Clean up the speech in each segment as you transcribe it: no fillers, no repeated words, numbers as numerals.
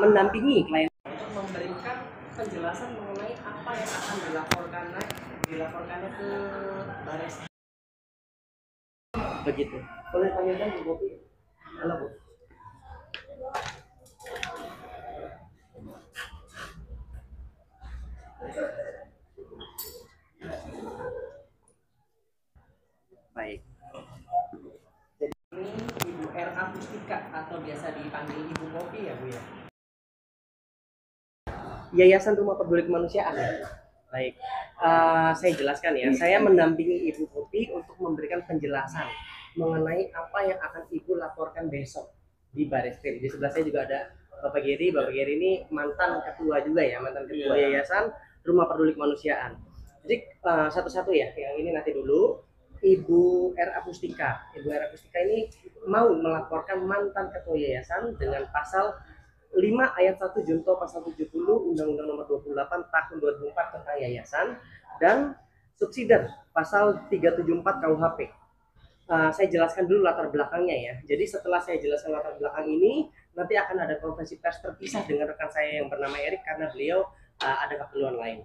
mendampingi klien untuk memberikan penjelasan mengenai apa yang akan dilaporkannya ke Baris. Begitu. Boleh tanyakan Bu Bopi? Halo Bu. Baik. Jadi ini Ibu R.A. Pustika atau biasa dipanggil Ibu Bopi ya Bu ya? Yayasan Rumah Peduli Kemanusiaan. Baik, saya jelaskan ya. Saya mendampingi Ibu Bopi untuk memberikan penjelasan mengenai apa yang akan Ibu laporkan besok di Bareskrim. Di sebelah saya juga ada Bapak Geri. Bapak Geri ini mantan ketua juga ya, mantan ketua Yayasan Rumah Peduli Kemanusiaan. Jadi satu-satu ya. Yang ini nanti dulu. Ibu R.A. Pustika. Ibu R.A. Pustika ini mau melaporkan mantan ketua yayasan dengan pasal 5 ayat 1 Junto pasal 70 Undang-Undang Nomor 28 Tahun 2004 tentang yayasan dan subsidiar pasal 374 KUHP. Saya jelaskan dulu latar belakangnya ya. Jadi setelah saya jelaskan latar belakang ini, nanti akan ada konferensi pers terpisah dengan rekan saya yang bernama Erik karena beliau ada keperluan lain.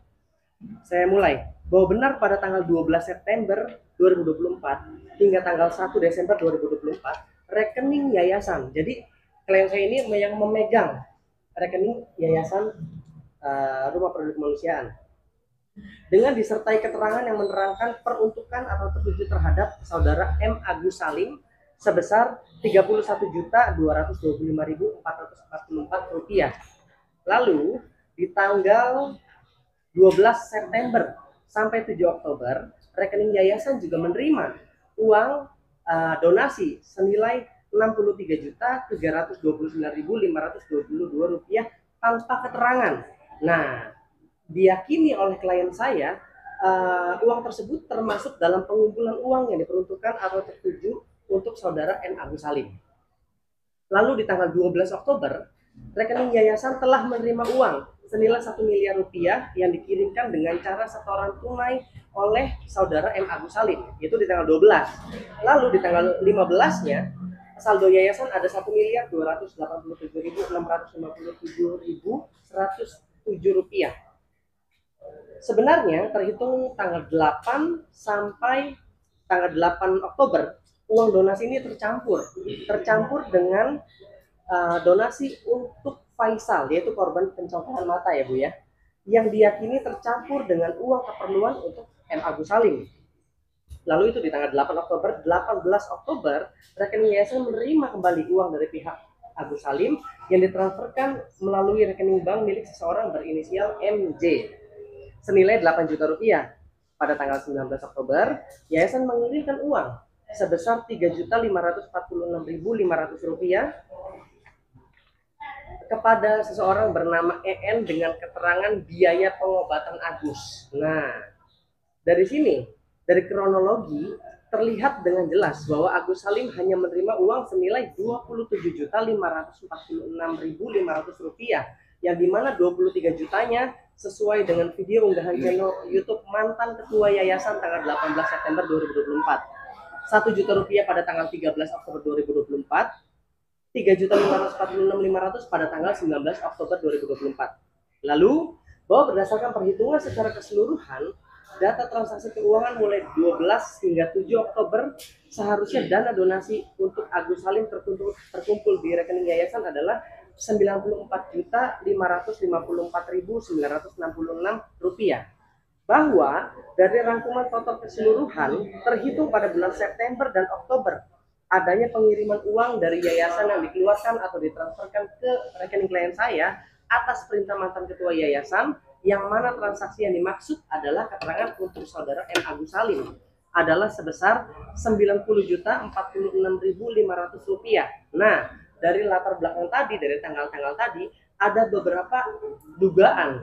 Saya mulai bahwa benar pada tanggal 12 September 2024 hingga tanggal 1 Desember 2024 rekening yayasan. Jadi klien saya ini yang memegang rekening yayasan Rumah Peduli Kemanusiaan dengan disertai keterangan yang menerangkan peruntukan atau tertuju terhadap saudara M. Agus Salim sebesar Rp31.225.444. Lalu di tanggal 12 September sampai 7 Oktober, rekening yayasan juga menerima uang donasi senilai Rp63.329.522 tanpa keterangan. Nah, diyakini oleh klien saya, uang tersebut termasuk dalam pengumpulan uang yang diperuntukkan atau tertuju untuk saudara M. Agus Salim. Lalu di tanggal 12 Oktober, rekening yayasan telah menerima uang senilai Rp1 miliar yang dikirimkan dengan cara setoran tunai oleh saudara M. Agus Salim, itu di tanggal 12. Lalu di tanggal 15-nya, saldo yayasan ada Rp1.287.657.107. Sebenarnya terhitung tanggal 8 sampai tanggal 8 Oktober, uang donasi ini tercampur dengan donasi untuk Faisal, yaitu korban pencongkelan mata ya Bu ya, yang diyakini tercampur dengan uang keperluan untuk M. Agus Salim. Lalu itu di tanggal 8 Oktober, 18 Oktober, rekening yayasan menerima kembali uang dari pihak Agus Salim yang ditransferkan melalui rekening bank milik seseorang berinisial MJ senilai Rp8 juta. Pada tanggal 19 Oktober, yayasan mengirimkan uang sebesar Rp3.546.500 kepada seseorang bernama EN dengan keterangan biaya pengobatan Agus. Nah, dari sini, dari kronologi terlihat dengan jelas bahwa Agus Salim hanya menerima uang senilai Rp27.546.500 yang dimana 23 jutanya sesuai dengan video unggahan channel YouTube mantan ketua yayasan tanggal 18 September 2024. Rp1 juta pada tanggal 13 Oktober 2024. Rp3.546.500 pada tanggal 19 Oktober 2024. Lalu, bahwa berdasarkan perhitungan secara keseluruhan, data transaksi keuangan mulai 12 hingga 7 Oktober, seharusnya dana donasi untuk Agus Salim terkumpul di rekening yayasan adalah Rp94.554.966. Bahwa dari rangkuman total keseluruhan terhitung pada bulan September dan Oktober, adanya pengiriman uang dari yayasan yang dikeluarkan atau ditransferkan ke rekening klien saya atas perintah mantan ketua yayasan, yang mana transaksi yang dimaksud adalah keterangan untuk saudara M. Agus Salim adalah sebesar Rp90.046.500. Nah, dari latar belakang tadi, dari tanggal-tanggal tadi, ada beberapa dugaan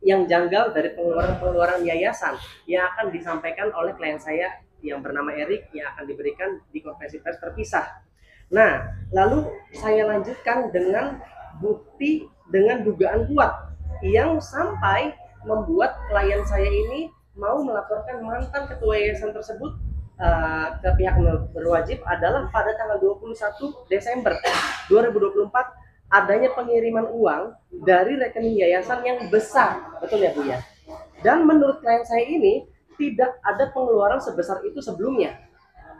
yang janggal dari pengeluaran yayasan yang akan disampaikan oleh klien saya yang bernama Erik, yang akan diberikan di konferensi pers terpisah. Nah, lalu saya lanjutkan dengan bukti dengan dugaan kuat yang sampai membuat klien saya ini mau melaporkan mantan ketua yayasan tersebut ke pihak berwajib adalah pada tanggal 21 Desember 2024 adanya pengiriman uang dari rekening yayasan yang besar, betul ya Bu ya? Dan menurut klien saya ini tidak ada pengeluaran sebesar itu sebelumnya.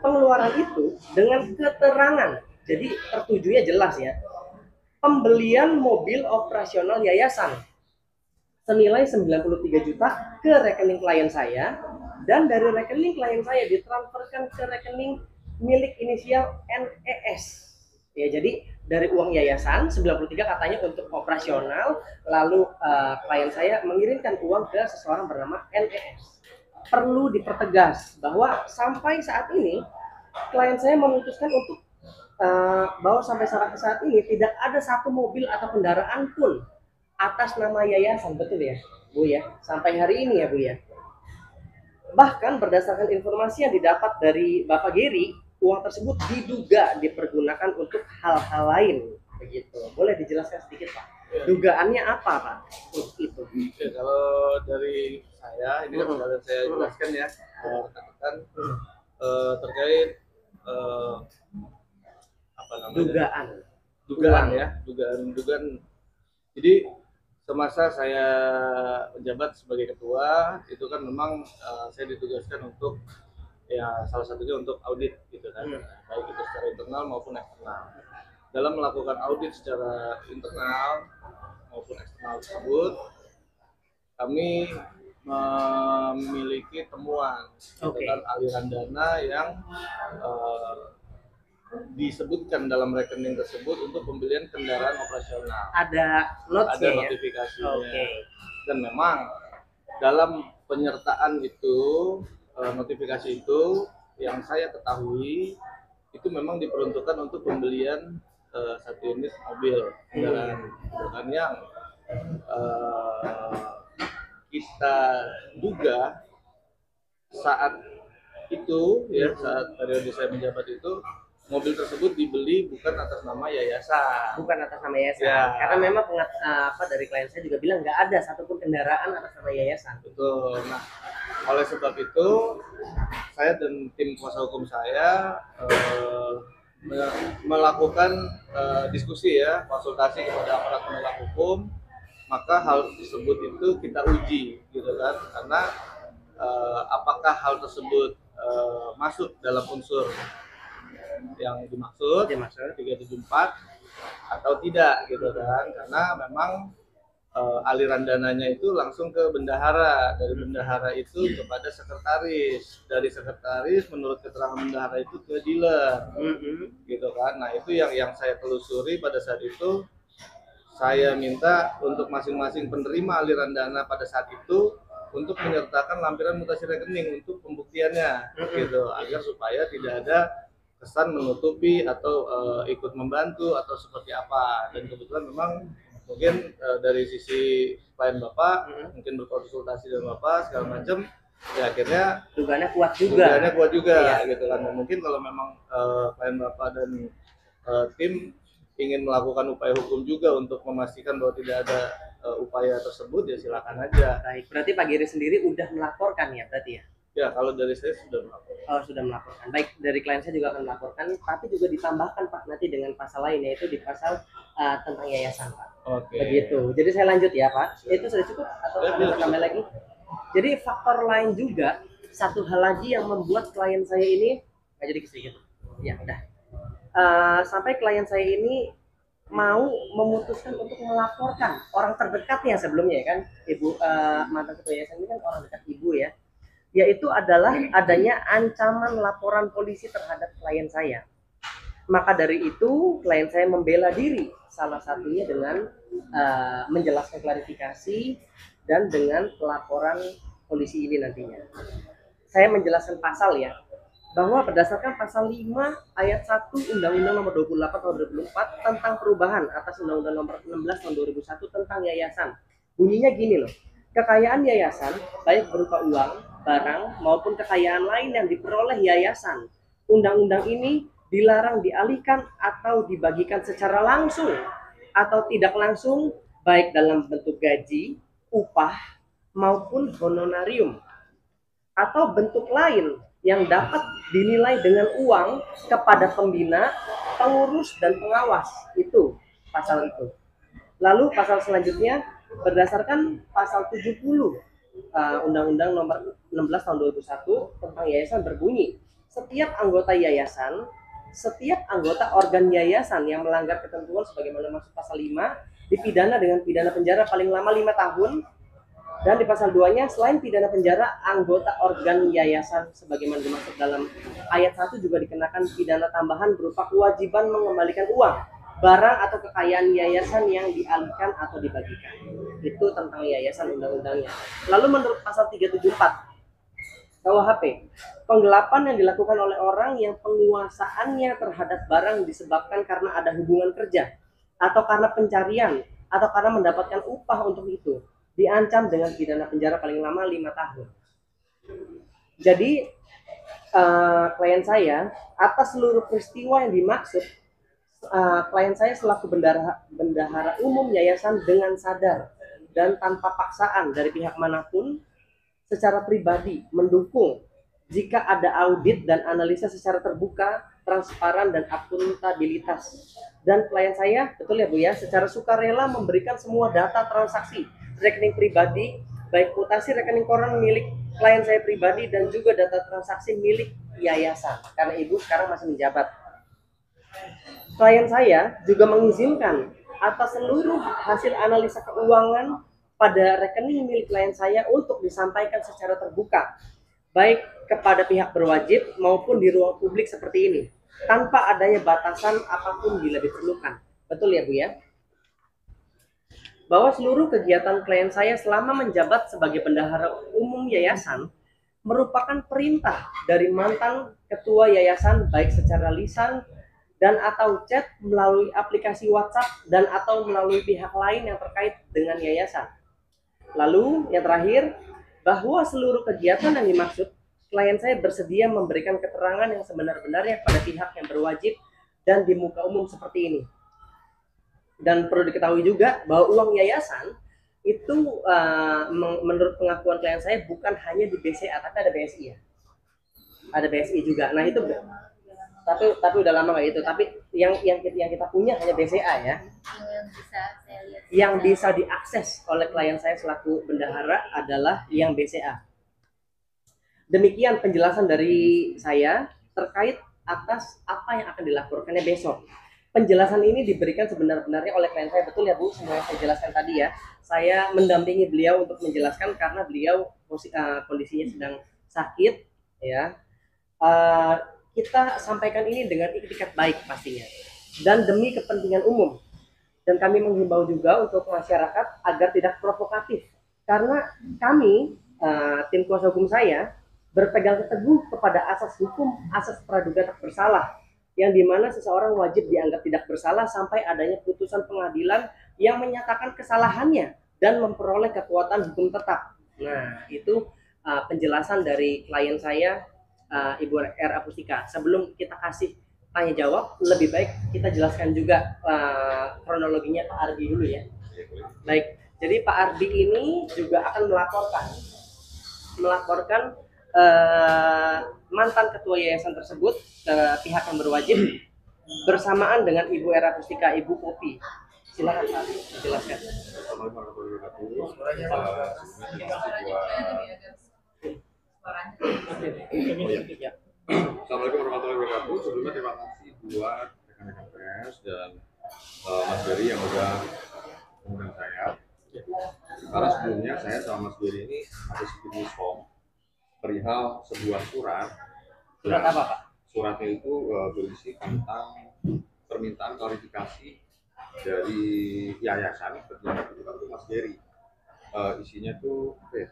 Pengeluaran itu dengan keterangan, jadi tertujunya jelas ya, pembelian mobil operasional yayasan senilai 93 juta ke rekening klien saya, dan dari rekening klien saya ditransferkan ke rekening milik inisial NES. Ya, jadi dari uang yayasan 93 katanya untuk operasional, lalu klien saya mengirimkan uang ke seseorang bernama NES. Perlu dipertegas bahwa sampai saat ini klien saya memutuskan untuk bahwa sampai saat ini tidak ada satu mobil atau kendaraan pun atas nama yayasan, betul ya Bu ya, sampai hari ini ya Bu ya. Bahkan berdasarkan informasi yang didapat dari Bapak Giri, uang tersebut diduga dipergunakan untuk hal-hal lain, begitu. Boleh dijelaskan sedikit Pak, dugaannya apa Pak untuk itu? Ya, kalau dari saya ini kan sudah saya jelaskan ya, rekan-rekan terkait apa namanya, dugaan ya, dugaan. Jadi semasa saya menjabat sebagai ketua itu kan memang saya ditugaskan untuk ya salah satunya untuk audit gitu kan, baik itu secara internal maupun eksternal. Dalam melakukan audit secara internal maupun eksternal tersebut, kami memiliki temuan tentang aliran dana yang disebutkan dalam rekening tersebut untuk pembelian kendaraan operasional. Ada notifikasinya. Dan memang dalam penyertaan itu, notifikasi itu yang saya ketahui itu memang diperuntukkan untuk pembelian satu unit mobil kendaraan yang kita duga saat itu ya, saat periode saya menjabat itu, mobil tersebut dibeli bukan atas nama yayasan. Bukan atas nama yayasan. Ya. Karena memang dari klien saya juga bilang nggak ada satupun kendaraan atas nama yayasan. Betul. Nah, oleh sebab itu saya dan tim kuasa hukum saya melakukan diskusi ya, konsultasi kepada aparat penegak hukum, maka hal tersebut itu kita uji gitu kan, karena apakah hal tersebut masuk dalam unsur yang dimaksud 374 atau tidak gitu kan, karena memang aliran dananya itu langsung ke bendahara, dari bendahara itu kepada sekretaris, dari sekretaris menurut keterangan bendahara itu ke dealer gitu kan. Nah itu yang saya telusuri pada saat itu. Saya minta untuk masing-masing penerima aliran dana pada saat itu untuk menyertakan lampiran mutasi rekening untuk pembuktiannya gitu, agar supaya tidak ada kesan menutupi atau ikut membantu atau seperti apa. Dan kebetulan memang mungkin dari sisi klien Bapak mungkin berkonsultasi dengan Bapak segala macam, ya akhirnya dugaannya kuat juga gitu kan. Mungkin kalau memang klien Bapak dan tim ingin melakukan upaya hukum juga untuk memastikan bahwa tidak ada upaya tersebut, ya silakan aja. Baik, berarti Pak Giri sendiri udah melaporkan ya berarti ya? Ya, kalau dari saya sudah melaporkan. Oh, sudah melaporkan. Baik, dari klien saya juga akan melaporkan, tapi juga ditambahkan Pak nanti dengan pasal lain, yaitu di pasal tentang yayasan Pak. Oke. Begitu. Jadi saya lanjut ya Pak. Itu sudah cukup atau ada tambah lagi? Jadi faktor lain juga, satu hal lagi yang membuat klien saya ini nggak jadi sedikit. Ya udah. Sampai klien saya ini mau memutuskan untuk melaporkan orang terdekatnya sebelumnya kan, Ibu mantan ketua yayasan ini kan orang dekat Ibu ya, yaitu adalah adanya ancaman laporan polisi terhadap klien saya. Maka dari itu klien saya membela diri, salah satunya dengan menjelaskan klarifikasi dan dengan pelaporan polisi ini nantinya. Saya menjelaskan pasal ya, bahwa berdasarkan pasal 5 ayat 1 Undang-Undang Nomor 28 Tahun 2004 tentang perubahan atas Undang-Undang Nomor 16 Tahun 2001 tentang yayasan. Bunyinya gini loh, kekayaan yayasan baik berupa uang, barang maupun kekayaan lain yang diperoleh yayasan, undang-undang ini dilarang dialihkan atau dibagikan secara langsung atau tidak langsung, baik dalam bentuk gaji, upah maupun honorarium atau bentuk lain yang dapat dinilai dengan uang kepada pembina, pengurus dan pengawas. Itu pasal itu. Lalu pasal selanjutnya berdasarkan pasal 70 Undang-Undang Nomor 16 Tahun 2001 tentang yayasan berbunyi, setiap anggota organ yayasan yang melanggar ketentuan sebagaimana maksud pasal 5 dipidana dengan pidana penjara paling lama 5 tahun. Dan di pasal 2-nya, selain pidana penjara, anggota organ yayasan sebagaimana dimaksud dalam ayat 1 juga dikenakan pidana tambahan berupa kewajiban mengembalikan uang, barang atau kekayaan yayasan yang dialihkan atau dibagikan. Itu tentang yayasan undang-undangnya. Lalu menurut pasal 374 KUHP, penggelapan yang dilakukan oleh orang yang penguasaannya terhadap barang disebabkan karena ada hubungan kerja, atau karena pencarian, atau karena mendapatkan upah untuk itu, diancam dengan pidana penjara paling lama 5 tahun. Jadi klien saya atas seluruh peristiwa yang dimaksud, klien saya selaku bendahara umum yayasan dengan sadar dan tanpa paksaan dari pihak manapun secara pribadi mendukung jika ada audit dan analisa secara terbuka, transparan, dan akuntabilitas. Dan klien saya, betul ya Bu ya, secara sukarela memberikan semua data transaksi rekening pribadi, baik mutasi rekening koran milik klien saya pribadi dan juga data transaksi milik yayasan, karena Ibu sekarang masih menjabat. Klien saya juga mengizinkan atas seluruh hasil analisa keuangan pada rekening milik klien saya untuk disampaikan secara terbuka, baik kepada pihak berwajib maupun di ruang publik seperti ini, tanpa adanya batasan apapun bila diperlukan. Betul ya Bu ya? Bahwa seluruh kegiatan klien saya selama menjabat sebagai bendahara umum yayasan merupakan perintah dari mantan ketua yayasan, baik secara lisan dan atau chat, melalui aplikasi WhatsApp, dan atau melalui pihak lain yang terkait dengan yayasan. Lalu yang terakhir, bahwa seluruh kegiatan yang dimaksud, klien saya bersedia memberikan keterangan yang sebenar-benarnya pada pihak yang berwajib dan di muka umum seperti ini. Dan perlu diketahui juga bahwa uang yayasan itu menurut pengakuan klien saya bukan hanya di BCA, tapi ada BSI ya. Ada BSI juga. Nah itu tapi udah lama kayak gitu. Tapi yang kita punya hanya BCA ya. Yang bisa diakses oleh klien saya selaku bendahara adalah yang BCA. Demikian penjelasan dari saya terkait atas apa yang akan dilaporkannya besok. Penjelasan ini diberikan sebenar-benarnya oleh klien saya, betul ya Bu, semua yang saya jelaskan tadi ya. Saya mendampingi beliau untuk menjelaskan karena beliau kondisinya sedang sakit ya. Kita sampaikan ini dengan itikat baik pastinya dan demi kepentingan umum. Dan kami menghimbau juga untuk masyarakat agar tidak provokatif, karena kami tim kuasa hukum saya berpegang teguh kepada asas hukum, asas praduga tak bersalah, yang dimana seseorang wajib dianggap tidak bersalah sampai adanya putusan pengadilan yang menyatakan kesalahannya dan memperoleh kekuatan hukum tetap. Nah, itu penjelasan dari klien saya, Ibu R. Apustika. Sebelum kita kasih tanya jawab, lebih baik kita jelaskan juga kronologinya Pak Ardi dulu ya. Baik, jadi Pak Ardi ini juga akan melaporkan mantan ketua yayasan tersebut ke pihak yang berwajib bersamaan dengan Ibu Era Pustika, Ibu Popi. Silakan Pak, jelaskan. Assalamualaikum warahmatullahi wabarakatuh. Sebelumnya terima kasih buat rekan-rekan pers dan Mas Beri yang udah mengundang saya. Karena sebelumnya saya sama Mas Beri ini ada sedikit miskom perihal sebuah surat. Surat apa Pak? Suratnya itu berisi tentang permintaan klarifikasi dari yayasan berjalan itu Mas Beri. Isinya tuh apa ya?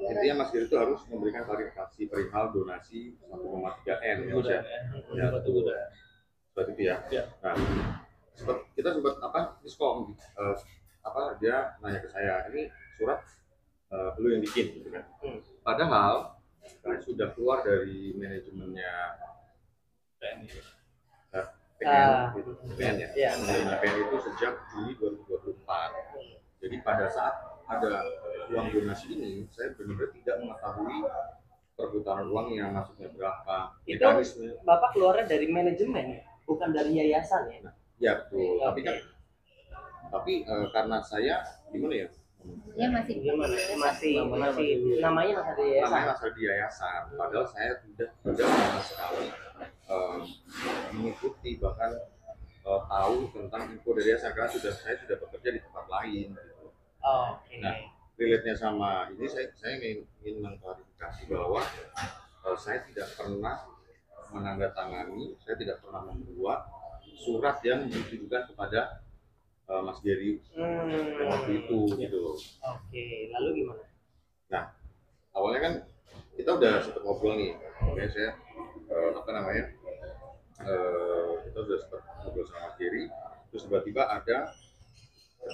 Intinya Mas Giri itu harus memberikan klarifikasi perihal donasi 1,3 M ya Mas ya. Ya betul. Seperti itu ya. Nah, kita sempat miskom dia nanya ke saya, ini surat lu yang bikin gitu kan. Padahal sudah keluar dari manajemennya PN gitu. PN ya. Manajemen PN itu sejak Juli 2024. Jadi pada saat ada uang donasi ini, saya benar-benar tidak mengetahui perputaran uang yang masuknya berapa. Itu Bapak keluarnya dari manajemen, bukan dari yayasan ya? Nah, ya betul. Tapi kan Tapi karena saya gimana ya? Dia masih Gimana? Masih Namanya masih masih- namanya masih ada yayasan. Namanya asal di yayasan, padahal saya tidak sama sekali mengikuti bahkan tahu tentang info dari yayasan karena saya sudah bekerja di tempat lain gitu. Oke. Nah, relate-nya sama ini saya ingin mengklarifikasi bahwa saya tidak pernah menandatangani, saya tidak pernah membuat surat yang ditujukan kepada Mas Geri yang waktu itu gitu loh. Oke, lalu gimana? Nah, awalnya kan kita udah sempat ngobrol nih, oke saya kita udah sempat ngobrol sama Mas Geri, terus tiba-tiba ada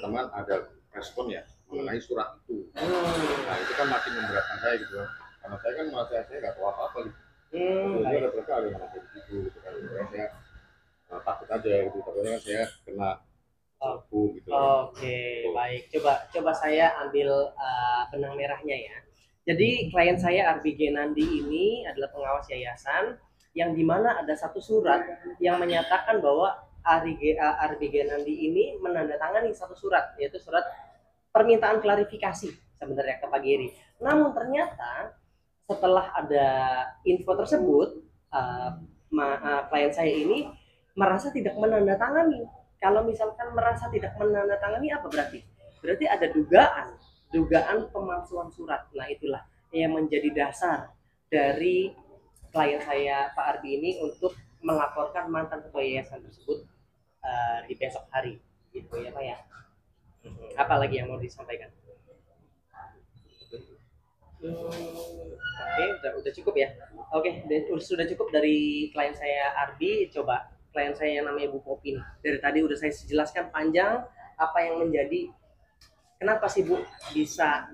teman ada respon ya mengenai surat itu. Nah itu kan makin memberatkan saya gitu, karena saya kan merasa saya nggak tahu apa-apa gitu. Jadi ada mereka ada yang ada di situ gitu kan, saya takut aja gitu, takutnya kan saya kena sapu gitu. Oke, baik. Coba saya ambil benang merahnya ya. Jadi klien saya Arbi Genandi ini adalah pengawas yayasan yang dimana ada satu surat yang menyatakan bahwa Arbi Genandi ini menandatangani satu surat, yaitu surat permintaan klarifikasi sebenarnya ke Pak Geri. Namun ternyata setelah ada info tersebut, klien saya ini merasa tidak menandatangani. Kalau misalkan merasa tidak menandatangani apa berarti? Berarti ada dugaan pemalsuan surat. Nah itulah yang menjadi dasar dari klien saya Pak Ardi ini untuk melaporkan mantan ketua yayasan tersebut di besok hari, gitu ya Pak ya. Apa lagi yang mau disampaikan? Oke, udah cukup ya. Oke, sudah cukup dari klien saya Ardi. Coba klien saya yang namanya Bu Popi nih. Dari tadi udah saya jelaskan panjang apa yang menjadi kenapa sih Bu bisa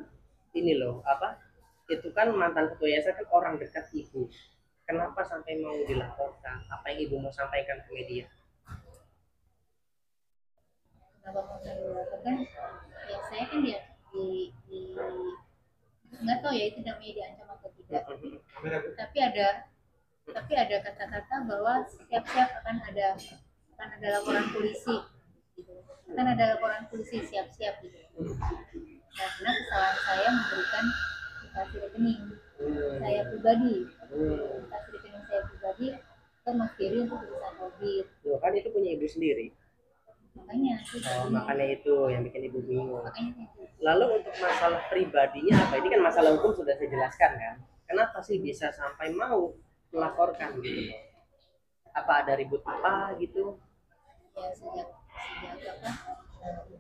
ini loh apa? Itu kan mantan ketua yayasan kan orang dekat Ibu. Kenapa sampai mau dilaporkan? Apa yang Ibu mau sampaikan ke media? kenapa mau dilaporkan? Ya saya kan dia di nggak tahu ya itu namanya diancam atau tidak. Tapi ada kata-kata bahwa siap-siap akan ada laporan polisi gitu. Akan ada laporan polisi siap-siap gitu. Karena kesalahan saya memberikan dikasih rekening saya pribadi. Dikasih rekening saya pribadi ke Mas Geri untuk urusan audit. Loh, kan itu punya Ibu sendiri. Makanya Makanya itu yang bikin Ibu bingung. makanya Lalu untuk masalah pribadinya apa? Ini kan masalah hukum sudah saya jelaskan kan. Kenapa sih bisa sampai mau melaporkan gitu? Apa ada ribut apa gitu? ya sejak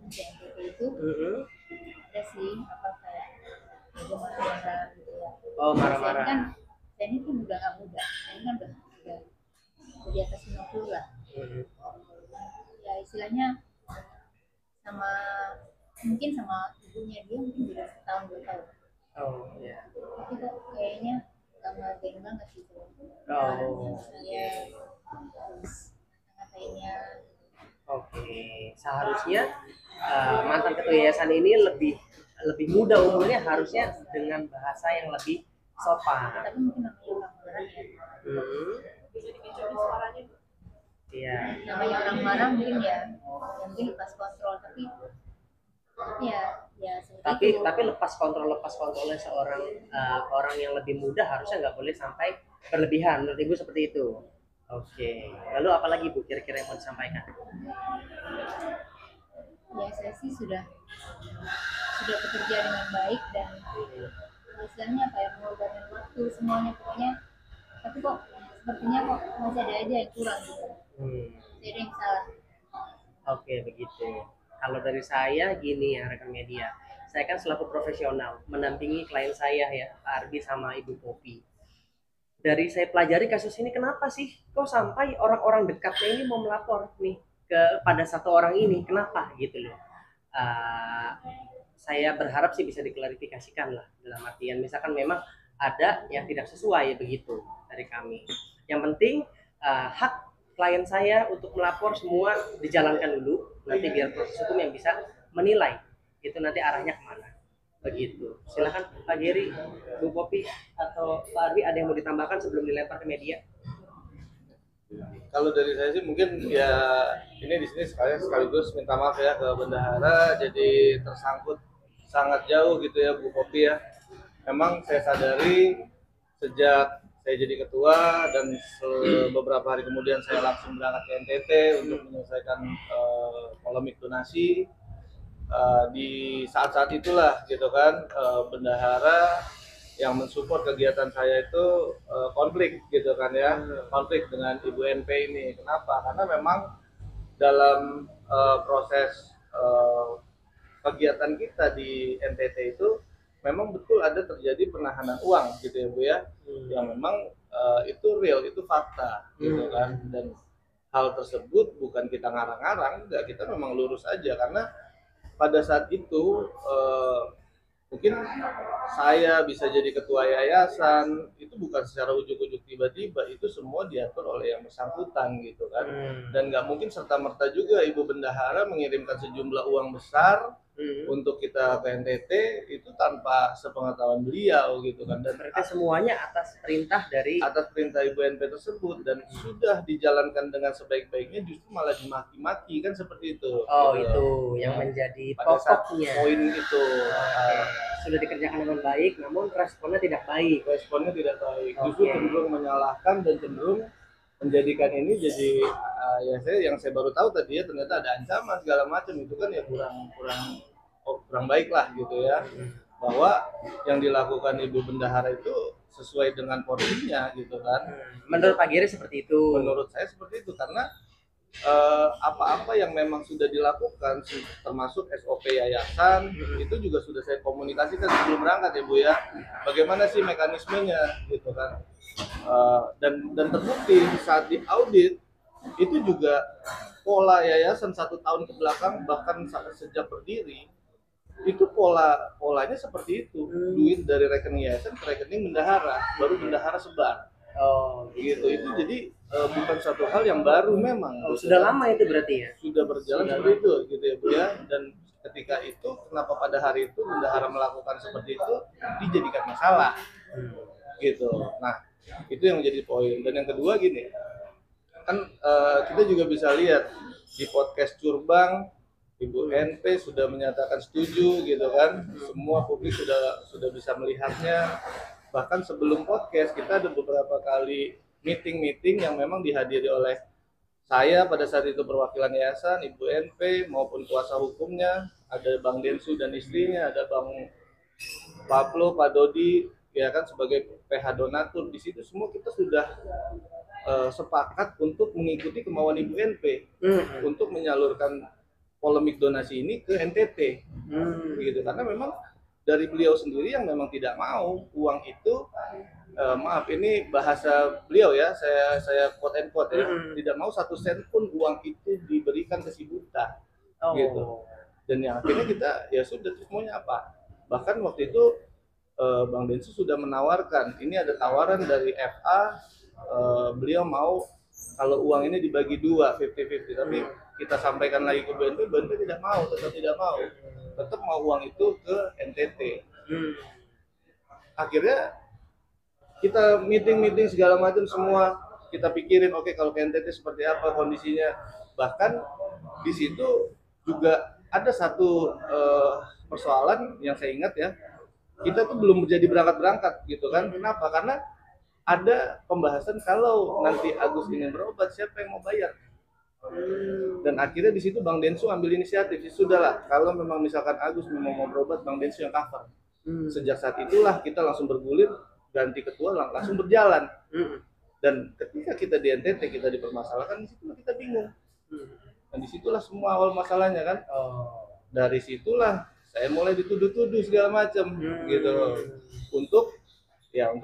JNPT itu ada sih apa kayak itu marah-marah gitu ya. Oh, Saya marah-marah. kan saya ini kan udah nggak muda, saya kan udah di atas 50 lah. Ya istilahnya sama mungkin sama ibunya dia mungkin beda setahun 2 tahun. Oh ya. Tapi kok kayaknya nggak ngehargain banget gitu. Oh. Saya terus ngatainnya Oke. Seharusnya mantan ketua yayasan ini lebih muda umurnya, harusnya dengan bahasa yang lebih sopan. tapi mungkin namanya orang marah ya. Bisa dikecokin suaranya. Iya. Namanya orang marah mungkin ya mungkin lepas kontrol tapi ya seperti itu. Tapi lepas kontrolnya seorang orang yang lebih muda harusnya nggak boleh sampai berlebihan. Menurut Ibu seperti itu. Oke. Lalu apalagi Bu kira-kira yang mau disampaikan? Ya saya sih sudah bekerja dengan baik dan istilahnya kayak mengorbankan waktu semuanya pokoknya, tapi kok sepertinya kok masih ada aja yang kurang gitu. Jadi ada yang salah. Oke, begitu. Kalau dari saya gini ya rekan media, saya kan selaku profesional mendampingi klien saya ya Pak Arbi sama Ibu Popi. Dari saya pelajari kasus ini, kenapa sih kok sampai orang-orang dekatnya ini mau melapor nih kepada satu orang ini, kenapa gitu loh. Saya berharap sih bisa diklarifikasikan lah, dalam artian misalkan memang ada yang tidak sesuai begitu dari kami. Yang penting hak klien saya untuk melapor semua dijalankan dulu, nanti biar proses hukum yang bisa menilai itu nanti arahnya kemana begitu. Silakan Pak Geri, Bu Popi atau Pak Arbi, ada yang mau ditambahkan sebelum dilempar ke media? Kalau dari saya sih mungkin ya ini di sini sekaligus minta maaf ya ke bendahara, jadi tersangkut sangat jauh gitu ya Bu Popi ya. Memang saya sadari sejak saya jadi ketua dan beberapa hari kemudian saya langsung berangkat ke NTT untuk menyelesaikan polemik donasi. Di saat-saat itulah gitu kan bendahara yang mensupport kegiatan saya itu konflik gitu kan ya, konflik dengan Ibu NP ini. Kenapa? Karena memang dalam proses kegiatan kita di NTT itu memang betul ada terjadi penahanan uang gitu ya Bu ya, yang memang itu real, itu fakta gitu kan. Dan hal tersebut bukan kita ngarang-ngarang, enggak, kita memang lurus aja karena pada saat itu mungkin saya bisa jadi ketua yayasan itu bukan secara ujuk-ujuk tiba-tiba, itu semua diatur oleh yang bersangkutan gitu kan. Dan nggak mungkin serta-merta juga Ibu Bendahara mengirimkan sejumlah uang besar untuk kita ke NTT itu tanpa sepengetahuan beliau gitu kan. Dan Berarti semuanya atas perintah dari atas perintah Ibu NP tersebut, dan sudah dijalankan dengan sebaik-baiknya justru malah dimaki-maki kan, seperti itu. oh gitu. itu yang menjadi Pada saat pokoknya. poin itu Sudah dikerjakan dengan baik, namun responnya tidak baik. responnya tidak baik, justru Oke. cenderung menyalahkan dan cenderung menjadikan ini jadi yang saya baru tahu tadi ya, ternyata ada ancaman segala macam. Itu kan ya kurang baik lah gitu ya, bahwa yang dilakukan Ibu Bendahara itu sesuai dengan porsinya gitu kan. Menurut Pak Giri seperti itu. Menurut saya seperti itu, karena apa-apa yang memang sudah dilakukan termasuk SOP yayasan itu juga sudah saya komunikasikan sebelum berangkat ya Bu ya, bagaimana sih mekanismenya gitu kan. Dan terbukti saat diaudit itu juga pola yayasan 1 tahun ke belakang bahkan sejak berdiri itu polanya seperti itu, duit dari rekening yayasan ke rekening bendahara, baru bendahara sebar. Oh Gitu itu jadi bukan satu hal yang baru memang. Oh, sudah lama itu berarti ya. Sudah berjalan seperti itu gitu ya Bu ya. Dan ketika itu kenapa pada hari itu bendahara melakukan seperti itu dijadikan masalah gitu. Nah itu yang menjadi poin. Dan yang kedua gini kan, kita juga bisa lihat di podcast Curbang Ibu NP sudah menyatakan setuju gitu kan, semua publik sudah bisa melihatnya. Bahkan sebelum podcast kita ada beberapa kali meeting yang memang dihadiri oleh saya pada saat itu perwakilan yayasan, Ibu NP maupun kuasa hukumnya, ada Bang Densu dan istrinya, ada Bang Pablo, Pak Dodi ya kan sebagai PH donatur. Di situ semua kita sudah sepakat untuk mengikuti kemauan Ibu NP untuk menyalurkan polemik donasi ini ke NTT gitu, karena memang dari beliau sendiri yang memang tidak mau uang itu maaf ini bahasa beliau ya, saya quote and quote ya, tidak mau 1 sen pun uang itu diberikan ke si buta gitu. Dan yang akhirnya kita ya sudah, terus maunya apa, bahkan waktu itu Bang Densu sudah menawarkan, ini ada tawaran dari FA, beliau mau kalau uang ini dibagi 2 50-50, tapi kita sampaikan lagi ke BNP tidak mau, tetap mau uang itu ke NTT. Akhirnya kita meeting segala macam, semua kita pikirin, oke, kalau ke NTT seperti apa kondisinya. Bahkan di situ juga ada satu persoalan yang saya ingat ya, kita tuh belum jadi berangkat gitu kan. Kenapa? Karena ada pembahasan kalau nanti Agus ingin berobat, siapa yang mau bayar? Dan akhirnya di situ Bang Densu ambil inisiatif, sudahlah kalau memang misalkan Agus mau berobat, Bang Densu yang cover. Sejak saat itulah kita langsung bergulir, ganti ketua langsung berjalan. Dan ketika kita di NTT kita dipermasalahkan, di situ kita bingung. Dan disitulah semua awal masalahnya kan. Dari situlah saya mulai dituduh-tuduh segala macam gitu. Untuk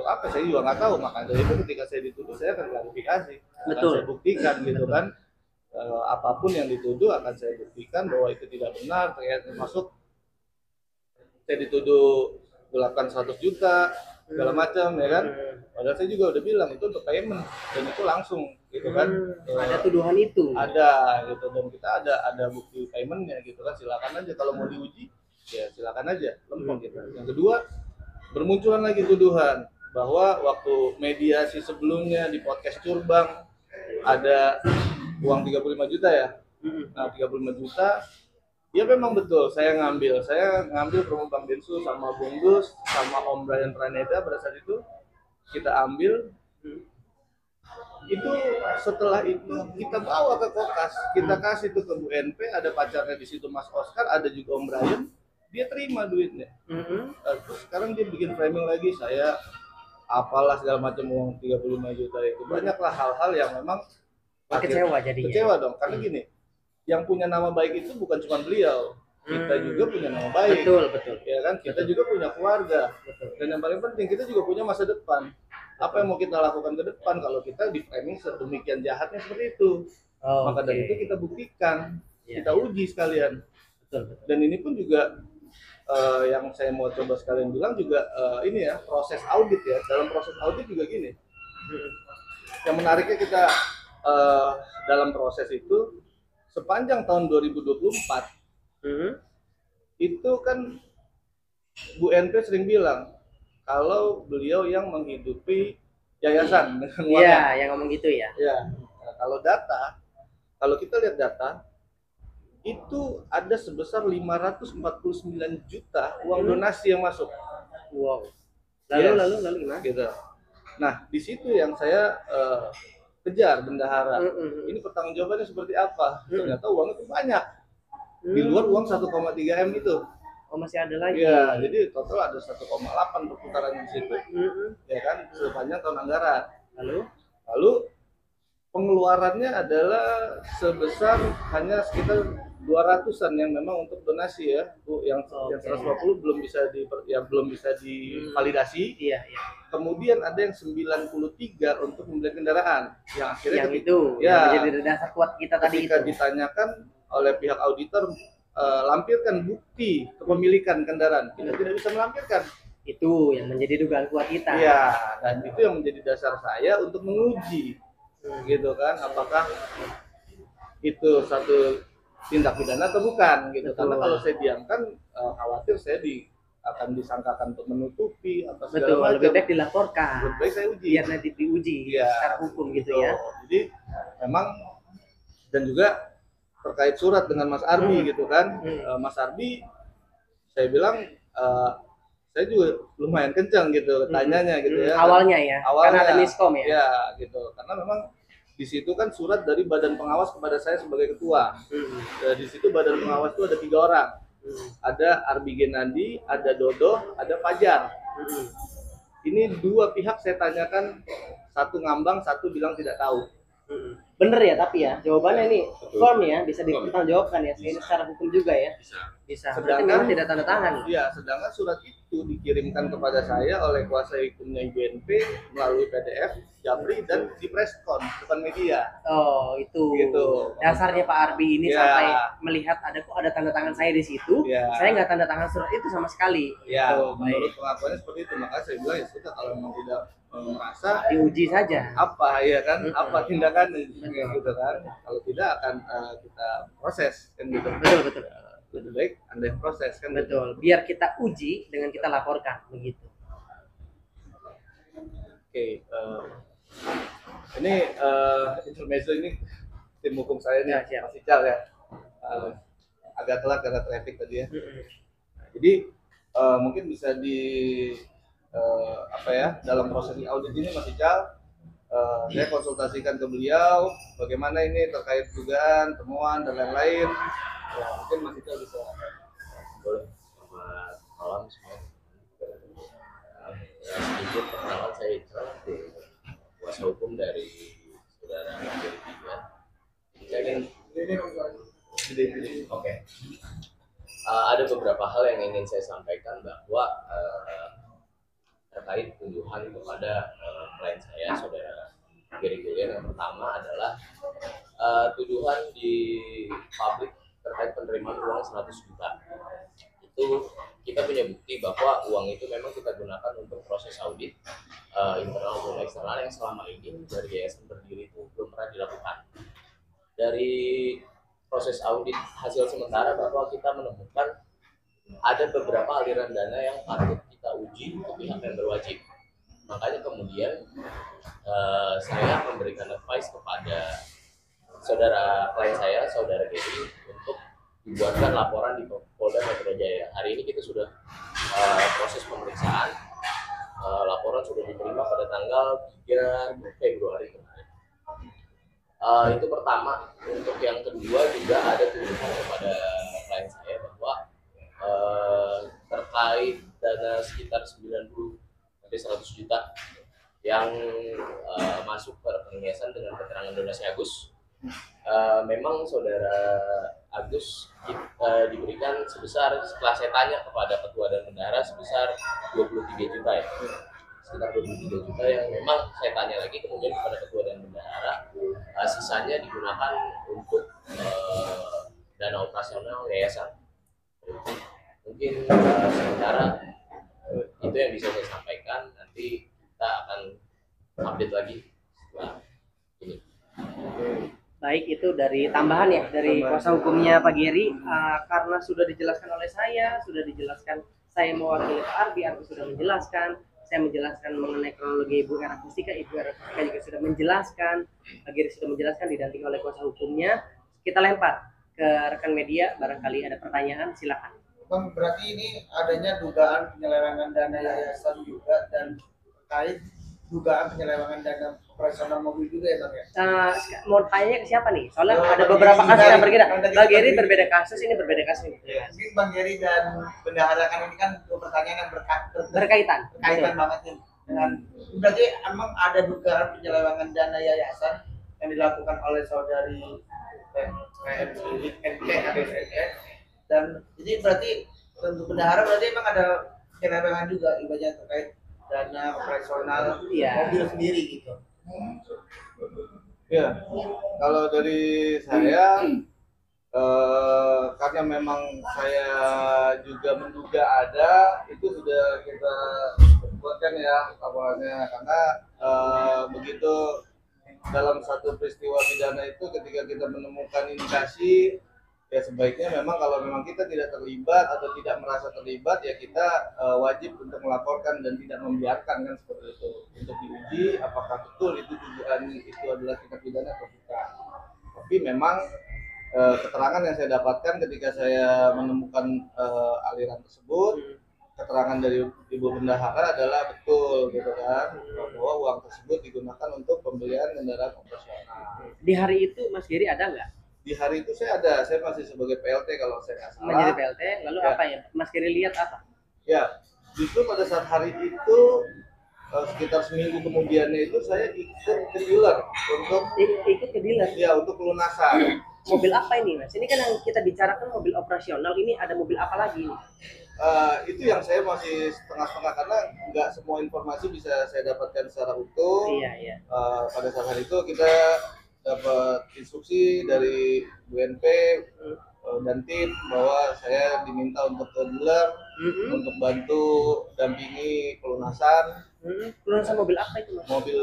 apa saya juga nggak tahu. Maka dari itu ketika saya dituduh saya akan klarifikasi, akan saya buktikan gitu kan. Apapun yang dituduh akan saya buktikan bahwa itu tidak benar, termasuk saya dituduh gelapkan 100 juta segala macam ya kan. Padahal saya juga udah bilang itu untuk payment dan itu langsung gitu kan. Ada tuduhan itu. Ada gitu, dan kita ada bukti paymentnya gitu kan. Silakan aja kalau mau diuji ya silakan aja lempeng gitu. Yang kedua, bermunculan lagi tuduhan bahwa waktu mediasi sebelumnya di podcast Curbang ada uang 35 juta ya. Nah, 35 juta, ya memang betul saya ngambil promo Bang Densu sama Bung Dus sama Om Brian Praneda pada saat itu kita ambil. Itu setelah itu kita bawa ke Kokas, kita kasih itu ke Bu NP, ada pacarnya di situ Mas Oscar, ada juga Om Brian, dia terima duitnya. Terus sekarang dia bikin framing lagi, saya apalah segala macam uang 35 juta itu. Banyaklah hal-hal yang memang Kecewa jadinya. Kecewa dong, karena gini, yang punya nama baik itu bukan cuma beliau, kita juga punya nama baik. Betul. Ya kan, kita juga punya keluarga. Dan yang paling penting kita juga punya masa depan. Apa yang mau kita lakukan ke depan kalau kita di framing sedemikian jahatnya seperti itu? Maka dari itu kita buktikan, kita uji sekalian. Betul. Dan ini pun juga yang saya mau coba sekalian bilang juga ini ya, proses audit ya. Dalam proses audit juga gini. Yang menariknya kita dalam proses itu sepanjang tahun 2024 itu kan Bu NP sering bilang kalau beliau yang menghidupi yayasan dengan uangnya. Iya, yang ngomong gitu ya. Ya. Nah, kalau kita lihat data itu ada sebesar 549 juta uang donasi yang masuk. Wow. Yes. Lalu gimana? Gitu. Nah, di situ yang saya kejar bendahara. Ini pertanggungjawabannya seperti apa? Ternyata uangnya itu banyak. Di luar uang 1,3 M itu. Oh, masih ada lagi. Iya, jadi total ada 1,8 perputaran di situ. Ya kan, sepanjang tahun anggaran. Lalu pengeluarannya adalah sebesar hanya sekitar 200-an yang memang untuk donasi ya, Bu. Yang 150 belum bisa divalidasi. Iya. Kemudian ada yang 93 untuk membeli kendaraan. Yang akhirnya yang menjadi dasar kuat kita tadi ketika itu. ditanyakan oleh pihak auditor lampirkan bukti kepemilikan kendaraan, kita tidak bisa melampirkan. Itu yang menjadi dugaan kuat kita. Iya, dan itu yang menjadi dasar saya untuk menguji, gitu kan, apakah itu satu tindak pidana atau bukan, gitu. Betul. Karena kalau saya diamkan, khawatir saya akan disangkakan untuk menutupi atau segala macam. Lebih baik dilaporkan. Lebih baik saya uji. Biar nanti diuji secara hukum gitu ya. Jadi memang, dan juga terkait surat dengan Mas Arbi gitu kan. Mas Arbi, saya bilang saya juga lumayan kencang gitu tanyanya gitu ya. Awalnya ya. Karena ada miskom ya. Ya gitu. Karena memang di situ kan surat dari badan pengawas kepada saya sebagai ketua. Di situ badan pengawas itu ada 3 orang. Ada Arbi Genandi, ada Dodo, ada Fajar. Ini 2 pihak saya tanyakan, satu ngambang, satu bilang tidak tahu. Bener ya, tapi ya jawabannya ini firm ya, bisa dipertanggungjawabkan ya. Ini secara hukum juga ya. Bisa. Berarti memang tidak tanda tangan. Iya, sedangkan surat itu dikirimkan kepada saya oleh kuasa hukumnya IBNP melalui PDF, Japri, dan di preskon, bukan media. Oh, itu. Gitu. Dasarnya Pak Arbi ini sampai melihat kok ada tanda tangan saya di situ. Saya nggak tanda tangan surat itu sama sekali. Ya, menurut pengakuannya seperti itu. Makanya saya bilang ya sudah, kalau memang tidak merasa diuji saja. Apa ya kan? Apa tindakannya gitu kan? Kalau tidak akan kita proses kan gitu. Betul. Lebih baik Anda yang proses kan. Betul. Biar kita uji dengan kita laporkan begitu. Oke, ini intermezzo ini tim hukum saya nih, Mas Ical ya. Agak telat karena traffic tadi ya. Jadi mungkin bisa dalam proses audit ini Mas Ical, saya konsultasikan ke beliau bagaimana ini terkait dugaan, temuan dan lain-lain. Ya, mungkin Mas Ical bisa. Boleh. Selamat malam semua. Sedikit perkenalan, saya Ical, kuasa hukum dari saudara Jerry. Oke. Ada beberapa hal yang ingin saya sampaikan bahwa terkait tuduhan kepada klien saya, saudara Gary Julian. Yang pertama adalah tuduhan di publik terkait penerimaan uang 100 juta. Itu kita punya bukti bahwa uang itu memang kita gunakan untuk proses audit internal maupun eksternal yang selama ini dari yayasan berdiri itu belum pernah dilakukan. Dari proses audit hasil sementara bahwa kita menemukan ada beberapa aliran dana yang patut kita uji ke pihak yang berwajib. Makanya kemudian saya memberikan advice kepada saudara klien saya, saudara Gary, untuk dibuatkan laporan di Polda Metro Jaya. Hari ini kita sudah proses pemeriksaan. Laporan sudah diterima pada tanggal 3 Februari kemarin. Itu pertama. Untuk yang kedua juga ada tuduhan kepada klien saya bahwa terkait dana sekitar 90-100 juta yang masuk ke rekening yayasan dengan keterangan donasi Agus. Memang saudara Agus diberikan sebesar, setelah saya tanya kepada ketua dan bendahara, sebesar 23 juta ya, sekitar 23 juta yang memang saya tanya lagi kemudian kepada ketua dan bendahara, sisanya digunakan untuk dana operasional yayasan. Mungkin sementara itu yang bisa saya sampaikan, nanti kita akan update lagi setelah ini. Baik, itu dari tambahan ya dari kuasa hukumnya Pak Gary. Karena sudah dijelaskan oleh saya, sudah dijelaskan saya mewakili Pak Arbi sudah menjelaskan, saya menjelaskan mengenai kronologi Ibu Era Kustika, Ibu Era Kustika juga sudah menjelaskan, Pak Gary sudah menjelaskan, didampingi oleh kuasa hukumnya. Kita lempar ke rekan media, barangkali ada pertanyaan, silakan. Bang, berarti ini adanya dugaan penyelewengan dana yayasan juga dan terkait dugaan penyelewengan dana operasional mobil juga ya Bang ya? Mau tanya ke siapa nih? Soalnya ada beberapa kasus yang berbeda. Bang Gary berbeda kasus, ini berbeda kasus. Mungkin Bang Gary dan bendahara kan ini kan dua pertanyaan yang Berkaitan. banget nih dengan berarti emang ada dugaan penyelewengan dana yayasan yang dilakukan oleh saudari dan ini berarti tentu bendahara berarti emang ada penyelewengan juga ibaratnya terkait dana operasional mobil sendiri gitu. Ya, kalau dari saya karena memang saya juga menduga ada, itu sudah kita buatkan ya laporannya, karena begitu dalam satu peristiwa pidana itu ketika kita menemukan indikasi, ya sebaiknya memang kalau memang kita tidak terlibat atau tidak merasa terlibat, ya kita wajib untuk melaporkan dan tidak membiarkan, kan seperti itu, untuk diuji apakah betul itu dugaan itu adalah tindak pidana atau bukan. Tapi memang keterangan yang saya dapatkan ketika saya menemukan aliran tersebut, keterangan dari Ibu Bendahara adalah betul gitu kan, bahwa uang tersebut digunakan untuk pembelian kendaraan operasional. Di hari itu Mas Gary ada nggak? Di hari itu saya ada, saya masih sebagai PLT kalau saya nggak salah. Menjadi PLT, lalu Ya. apa ya? Mas Gary lihat apa? Ya, justru pada saat hari itu sekitar seminggu kemudiannya itu saya ikut ke dealer untuk Ikut ke dealer. ya untuk pelunasan. Mobil apa ini Mas? Ini kan yang kita bicarakan mobil operasional, ini ada mobil apa lagi ini? Itu yang saya masih setengah-setengah karena nggak semua informasi bisa saya dapatkan secara utuh. Iya. Pada saat hari itu kita dapat instruksi dari BNP dan tim bahwa saya diminta untuk ke dealer untuk bantu dampingi pelunasan. Pelunasan mobil apa itu Mas? Mobil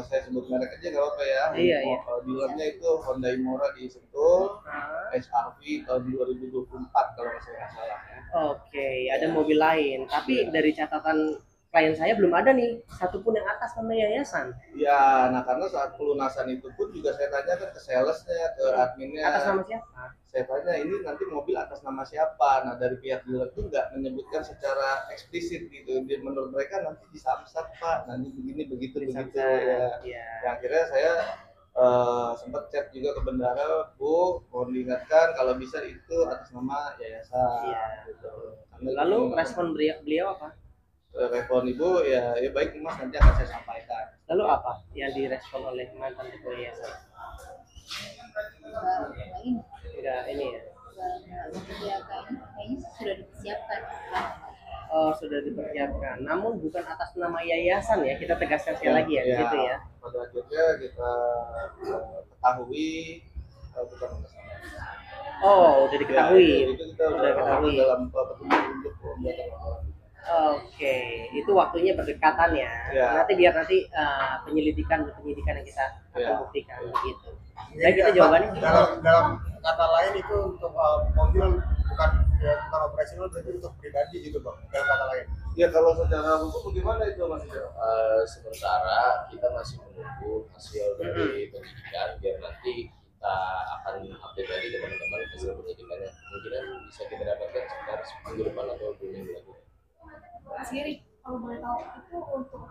saya sebut merek aja nggak apa-apa ya. Iya. Dealernya itu Honda Imora di Sentul, Ah, HRV tahun 2024 kalau saya nggak salah ya. Oke, ada mobil lain. Tapi dari catatan klien saya belum ada nih satupun yang atas nama yayasan. Ya, nah karena saat pelunasan itu pun juga saya tanyakan ke salesnya, ke adminnya. Atas nama siapa? Saya tanya ini nanti mobil atas nama siapa. Nah dari pihak dealer itu nggak menyebutkan secara eksplisit gitu. Dia menurut mereka nanti disamsat Pak, nanti begini begitu begitu ya. Iya. Ya, akhirnya saya sempat chat juga ke bendahara, Bu, mohon diingatkan kalau bisa itu atas nama yayasan. Iya. Gitu. Lalu respon beliau apa? Respon Ibu ya baik Mas, nanti akan saya sampaikan. Lalu apa yang direspon oleh mantan ketua yayasan? Lain Enggak ini ya. kayaknya sudah dipersiapkan. Oh, sudah dipersiapkan. Namun bukan atas nama yayasan ya. Kita tegaskan sekali lagi ya, gitu ya. Pada akhirnya kita ketahui bukan atas nama. Oh, udah diketahui. Ya, itu kita Udah ketahui. dalam petunjuk untuk pembuatan laporan. Oke, itu waktunya berdekatan ya. Ya. Nanti biar nanti penyidikan yang kita akan Ya. buktikan begitu. Baik, itu jawabannya. Dalam kata lain itu untuk mobil bukan operasional, berarti untuk pribadi gitu Bang, dalam kata lain. Ya kalau secara hukum bagaimana itu Mas Ida? Sementara kita masih menunggu hasil dari penyidikan biar nanti kita akan update lagi ke teman-teman hasil penyidikannya. Mungkin bisa kita dapatkan sekitar minggu depan atau 2 minggu lagi. Mas Giri, kalau boleh tahu itu untuk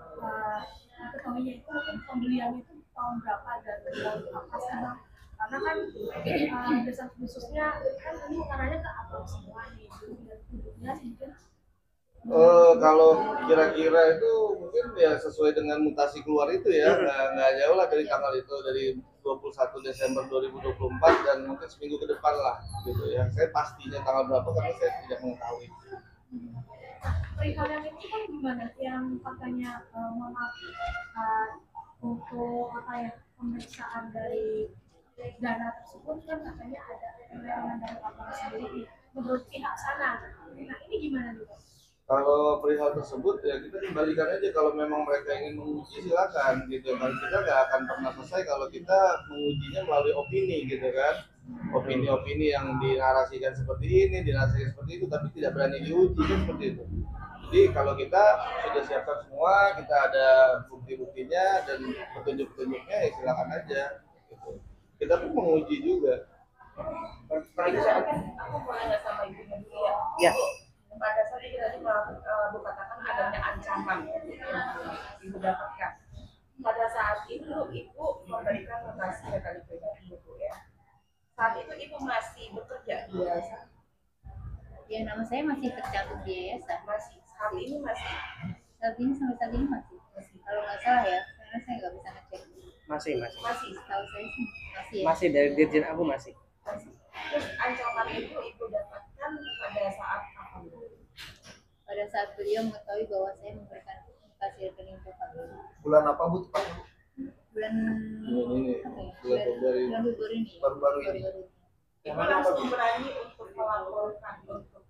diketahuinya itu mungkin pembeliannya itu tahun berapa dan tahun apa sih Bang? Karena kan dasar khususnya kan ini karanya ke abang semua nih, dan hidupnya mungkin Kalau kira-kira itu mungkin ya sesuai dengan mutasi keluar itu ya, nggak jauh lah dari tanggal itu, dari 21 Desember 2024 dan mungkin seminggu ke depan lah gitu ya. Saya pastinya tanggal berapa karena saya tidak mengetahui. perihal yang itu kan gimana yang katanya mohon maaf untuk apa ya pemeriksaan dari dana tersebut kan katanya ada penerangan dari lapangan sendiri menurut pihak sana. Nah ini gimana nih Bang? Kalau perihal tersebut ya kita kembalikan aja, kalau memang mereka ingin menguji silakan gitu kan, kita nggak akan pernah selesai kalau kita mengujinya melalui opini gitu kan, opini-opini yang dinarasikan seperti ini, dinarasikan seperti itu, tapi tidak berani diuji kan seperti itu. Jadi kalau kita sudah siapkan semua, kita ada bukti-buktinya dan petunjuk-petunjuknya ya silakan aja gitu. Kita pun menguji juga. Aku mau nanya sama ibunya dulu ya. Ya. Pada saat itu tadi Bu katakan adanya ancaman yang Ibu dapatkan. Pada saat itu Ibu memberikan notasi kali pribadi Ibu ya. Saat itu Ibu masih bekerja biasa. Ya, nama saya masih tercantum di yayasan. Masih saat ini masih. Saat ini sampai saat ini masih. Kalau nggak salah ya, karena saya nggak bisa ngecek. Masih. Masih. Tahu saya sih masih. Ya. Masih dari Dirjen Abu masih. Terus ancaman itu Ibu dapatkan pada saat apa? Pada saat beliau mengetahui bahwa saya memberikan mutasi rekening Bapak. Bulan apa Bu tepatnya? Bulan Ini apa ya? bulan Februari. Bulan Februari ini. Baru-baru ini. Ibu langsung berani untuk melaporkan untuk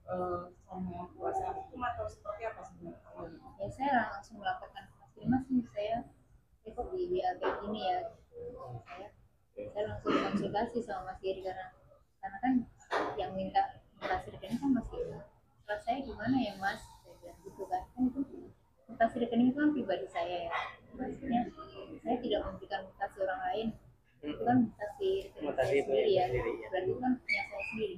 sama kuasa hukum atau seperti apa sebenarnya? Ya saya langsung melaporkan ke Mas Dimas nih, saya kok di WA kayak gini ya. Saya langsung konsultasi sama Mas Giri karena kan yang minta mutasi rekening kan Mas Giri. Setelah saya gimana ya Mas? Saya bilang gitu kan itu mutasi rekening itu kan pribadi saya ya. Maksudnya saya tidak memberikan mutasi orang lain. Itu kan mutasi rekening Mutasi saya itu sendiri ya. sendiri, ya. Berarti itu kan punya saya sendiri.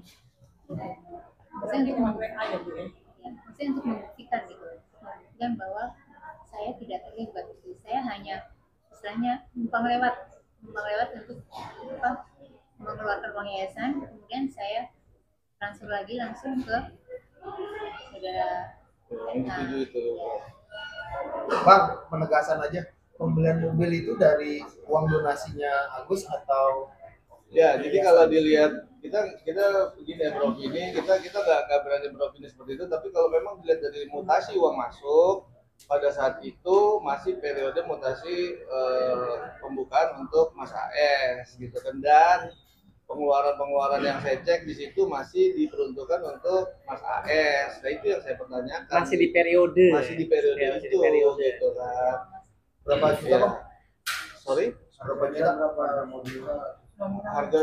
Maksudnya untuk memberikan aja Bu ya? Ya, maksudnya untuk membuktikan gitu, membuktikan bahwa saya tidak terlibat gitu. Saya hanya istilahnya numpang lewat untuk apa, mengeluarkan uang yayasan, kemudian saya transfer lagi langsung ke saudara. Yang setuju itu. Bang, penegasan aja, pembelian mobil itu dari uang donasinya Agus atau Ya, jadi kalau dilihat kita begini ya beropini, kita nggak berani beropini seperti itu, tapi kalau memang dilihat dari mutasi uang masuk pada saat itu masih periode mutasi pembukaan untuk Mas AS gitu kan, dan pengeluaran yang saya cek di situ masih diperuntukkan untuk Mas AS. Nah itu yang saya pertanyakan. Masih di periode. Masih di periode Ya, masih di itu periode. gitu kan. berapa juta Ya. Bang? Sorry, Berapa juta? Berapa mobilnya? harga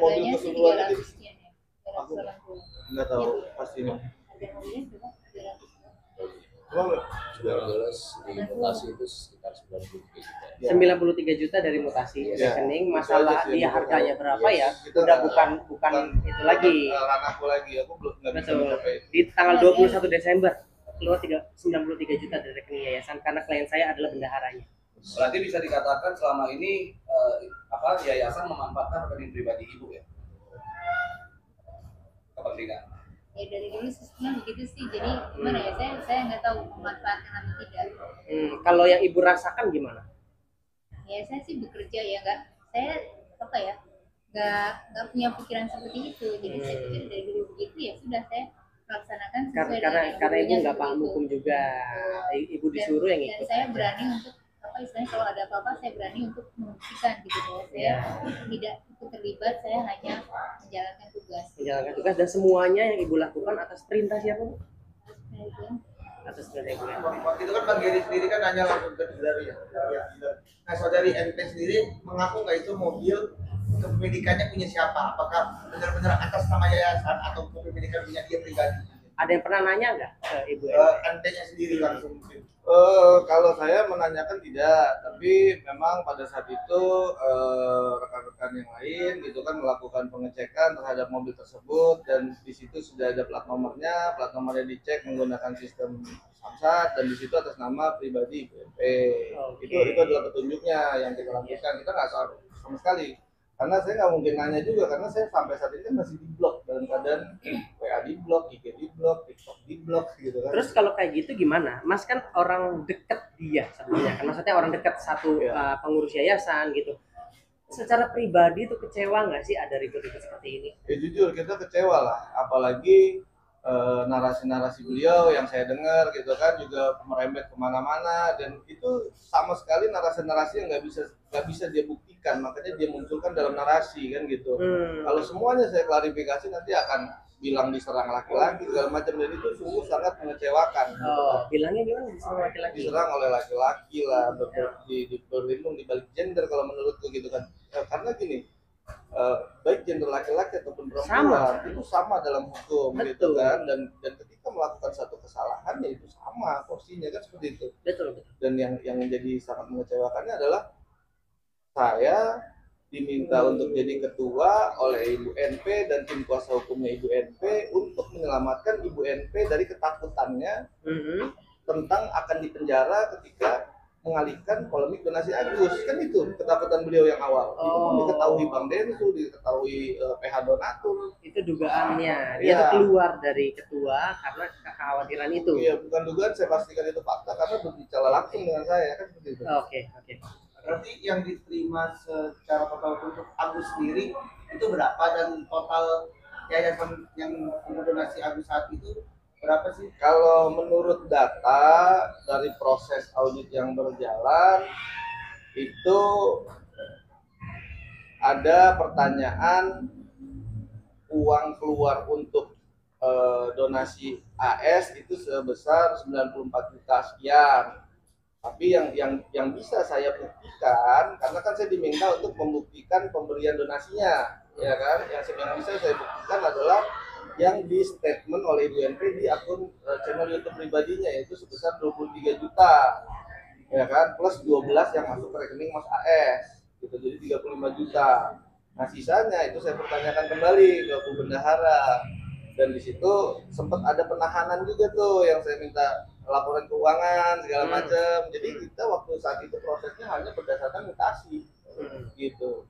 mobil Harganya sih keseluruhan ini 300 sekian ya. Aku 380. nggak tahu pastinya. Harga mobilnya berapa? 300. Cuma 2012 di mutasi itu sekitar 93 juta. Ya. 93 juta dari mutasi Ya. rekening. Itu Masalah aja sih, dia Bu. harganya berapa ya? Kita Udah nggak- bukan itu lagi. ranahku lagi, aku belum nggak bisa Betul. mencapai itu. Di tanggal 21 Desember keluar 93 juta dari rekening yayasan karena klien saya adalah bendaharanya. Berarti bisa dikatakan selama ini yayasan memanfaatkan rekening pribadi ibu ya? Kepentingan. Ya dari dulu sistemnya begitu sih. Jadi gimana ya? Saya nggak tahu memanfaatkan atau tidak. Kalau yang ibu rasakan gimana? Ya saya sih bekerja ya saya apa ya nggak punya pikiran seperti itu. Jadi saya pikir dari dulu begitu ya sudah saya laksanakan sesuai Karena dengan ibu ilmunya nggak seperti paham itu. hukum juga. Ibu disuruh yang Dan ikut. saya berani untuk apa istilahnya kalau ada apa-apa saya berani untuk membuktikan gitu bahwa saya tidak ikut terlibat, saya hanya menjalankan tugas. Menjalankan tugas dan semuanya yang ibu lakukan atas perintah siapa, Bu? Nah, itu. Atas perintah ibu. Waktu itu kan Bang Geri sendiri kan hanya langsung ke saudari ya. Nah saudari NP sendiri mengaku nggak itu mobil kepemilikannya punya siapa? Apakah benar-benar atas nama yayasan atau kepemilikan punya dia pribadi? Ada yang pernah nanya nggak ke Ibu NP? Antenya sendiri langsung mungkin. Kalau saya menanyakan tidak, tapi memang pada saat itu rekan-rekan yang lain gitu kan melakukan pengecekan terhadap mobil tersebut dan di situ sudah ada plat nomornya dicek menggunakan sistem Samsat dan di situ atas nama pribadi BNP. Itu adalah petunjuknya yang kita lakukan. Kita nggak salah sama sekali. Karena saya nggak mungkin nanya juga karena saya sampai saat ini kan masih di blok dalam keadaan WA di blok, IG di blok, TikTok di blok gitu kan. Terus kalau kayak gitu gimana? Mas kan orang dekat dia sebenarnya, kan maksudnya orang dekat satu pengurus yayasan gitu. Secara pribadi tuh kecewa nggak sih ada ribut-ribut seperti ini? Ya jujur kita kecewa lah, apalagi narasi-narasi beliau yang saya dengar gitu kan juga merembet kemana-mana dan itu sama sekali narasi-narasi yang nggak bisa dia buktikan, makanya dia munculkan dalam narasi kan gitu. Kalau semuanya saya klarifikasi nanti akan bilang diserang laki-laki segala macam dan itu sungguh sangat mengecewakan. Bilangnya gimana diserang laki-laki? Diserang oleh laki-laki lah, berlindung di balik gender kalau menurutku gitu kan. Karena gini, baik gender laki-laki ataupun perempuan itu sama dalam hukum. Betul. Gitu kan dan ketika melakukan satu kesalahan ya itu sama porsinya kan seperti itu. Betul. Dan yang menjadi sangat mengecewakannya adalah saya diminta untuk jadi ketua oleh Ibu NP dan tim kuasa hukumnya Ibu NP untuk menyelamatkan Ibu NP dari ketakutannya tentang akan dipenjara ketika mengalihkan polemik donasi Agus. Kan itu ketakutan beliau yang awal. Itu pun diketahui Bang Densu, diketahui PH Donatur. Itu dugaannya. Dia tuh keluar dari ketua karena kekhawatiran itu. Iya, bukan dugaan, saya pastikan itu fakta karena berbicara langsung dengan saya kan seperti itu. Oke. Berarti yang diterima secara total untuk Agus sendiri itu berapa dan total yayasan yang mendonasi Agus saat itu berapa sih? Kalau menurut data dari proses audit yang berjalan itu ada pertanyaan uang keluar untuk donasi AS itu sebesar 94 juta sekian. Tapi yang bisa saya buktikan karena kan saya diminta untuk membuktikan pemberian donasinya, ya kan? Yang bisa saya buktikan adalah yang di statement oleh Ibu NP di akun channel YouTube pribadinya yaitu sebesar 23 juta, ya kan, plus 12 yang masuk ke rekening Mas AS, gitu, jadi 35 juta. Nah sisanya itu saya pertanyakan kembali ke Bu Bendahara dan di situ sempat ada penahanan juga tuh yang saya minta laporan keuangan segala macam. Jadi kita waktu saat itu prosesnya hanya berdasarkan mutasi, gitu.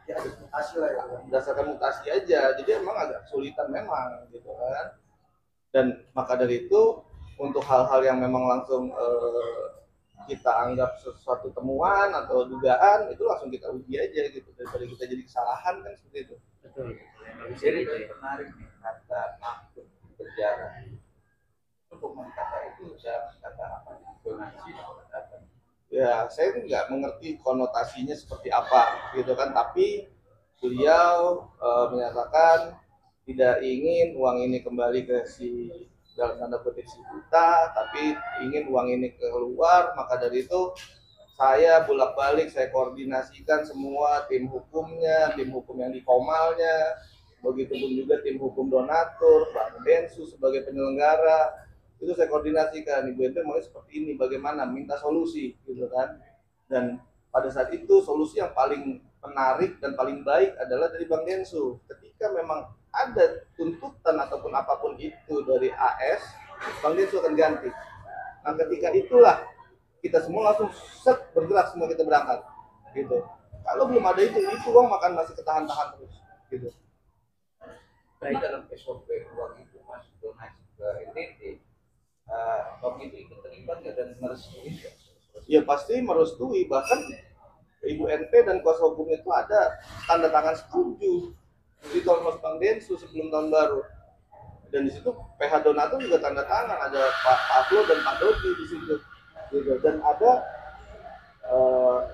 Ya, mutasi lah ya, berdasarkan mutasi aja, jadi emang agak kesulitan memang gitu kan. Dan maka dari itu untuk hal-hal yang memang langsung kita anggap sesuatu temuan atau dugaan itu langsung kita uji aja gitu daripada kita jadi kesalahan kan seperti itu. Betul. Jadi menarik nih kata makhluk berjalan. Untuk kata itu saya kata apa? Donasi atau kata? Ya, saya nggak mengerti konotasinya seperti apa, gitu kan. Tapi beliau menyatakan tidak ingin uang ini kembali ke si dalam tanda kutip si buta, tapi ingin uang ini keluar. Maka dari itu saya bolak-balik saya koordinasikan semua tim hukumnya, tim hukum yang di Komalnya, begitupun juga tim hukum donatur, Bang Densu sebagai penyelenggara. Itu saya koordinasikan, Ibu NP mau seperti ini, bagaimana, minta solusi gitu kan. Dan pada saat itu solusi yang paling menarik dan paling baik adalah dari Bang Densu. Ketika memang ada tuntutan ataupun apapun itu dari AS, Bang Densu akan ganti. Nah ketika itulah kita semua langsung bergerak, semua kita berangkat gitu. Kalau belum ada itu uang makan masih ketahan-tahan terus gitu. Baik, dalam SOP uang itu masuk donasi ke NTT, Bang itu ikut terlibat dan merestui? Ya pasti merestui, bahkan Ibu NP dan kuasa hukumnya itu ada tanda tangan setuju di tahun Bang Densu sebelum tahun baru. Dan di situ PH Donatur juga tanda tangan, ada Pak Pablo dan Pak Dodi di situ. Gitu. Dan ada